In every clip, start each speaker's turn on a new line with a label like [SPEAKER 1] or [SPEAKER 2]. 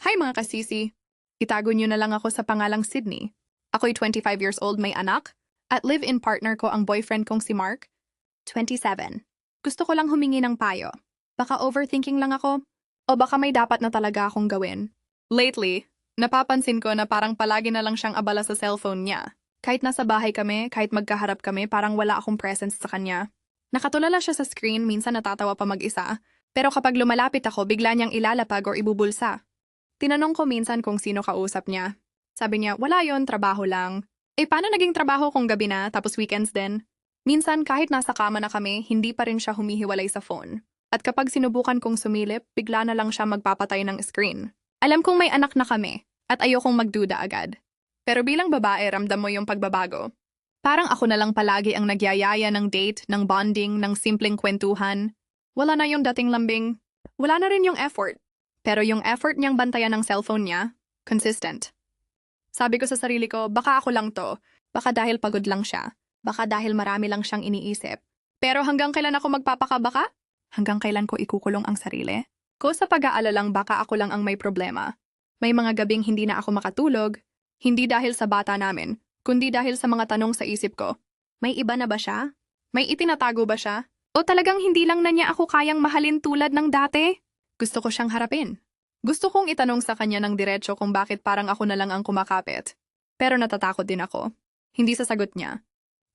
[SPEAKER 1] Hi mga kasisi! Itago niyo na lang ako sa pangalang Sydney. Ako'y 25 years old, may anak, at live-in partner ko ang boyfriend kong si Mark, 27. Gusto ko lang humingi ng payo. Baka overthinking lang ako, o baka may dapat na talaga akong gawin. Lately, napapansin ko na parang palagi na lang siyang abala sa cellphone niya. Kahit nasa bahay kami, kahit magkaharap kami, parang wala akong presence sa kanya. Nakatulala siya sa screen, minsan natatawa pa mag-isa, pero kapag lumalapit ako, bigla niyang ilalapag o ibubulsa. Tinanong ko minsan kung sino kausap niya. Sabi niya, wala yon, trabaho lang. Paano naging trabaho kung gabi na, tapos weekends din? Minsan kahit nasa kama na kami, hindi pa rin siya humihiwalay sa phone. At kapag sinubukan kong sumilip, bigla na lang siya magpapatay ng screen. Alam kong may anak na kami, at ayokong magduda agad. Pero bilang babae, ramdam mo yung pagbabago. Parang ako na lang palagi ang nagyayaya ng date, ng bonding, ng simpleng kwentuhan. Wala na yung dating lambing. Wala na rin yung effort. Pero yung effort niyang bantayan ng cellphone niya, consistent. Sabi ko sa sarili ko, baka ako lang to. Baka dahil pagod lang siya. Baka dahil marami lang siyang iniisip. Pero hanggang kailan ako magpapakabaka? Hanggang kailan ko ikukulong ang sarili? Ko sa pag-aalalang baka ako lang ang may problema. May mga gabing hindi na ako makatulog. Hindi dahil sa bata namin, kundi dahil sa mga tanong sa isip ko. May iba na ba siya? May itinatago ba siya? O talagang hindi lang na niya ako kayang mahalin tulad ng dati? Gusto ko siyang harapin. Gusto kong itanong sa kanya ng diretso kung bakit parang ako na lang ang kumakapit. Pero natatakot din ako. Hindi sa sagot niya,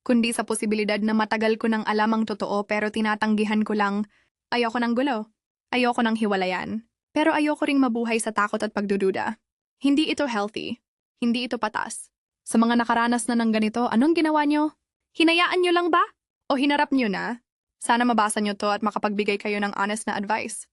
[SPEAKER 1] kundi sa posibilidad na matagal ko nang alam ang totoo pero tinatanggihan ko lang. Ayoko ng gulo. Ayoko ng hiwalayan. Pero ayoko ring mabuhay sa takot at pagdududa. Hindi ito healthy. Hindi ito patas. Sa mga nakaranas na ng ganito, anong ginawa niyo? Hinayaan niyo lang ba? O hinarap niyo na? Sana mabasa niyo to at makapagbigay kayo ng honest na advice.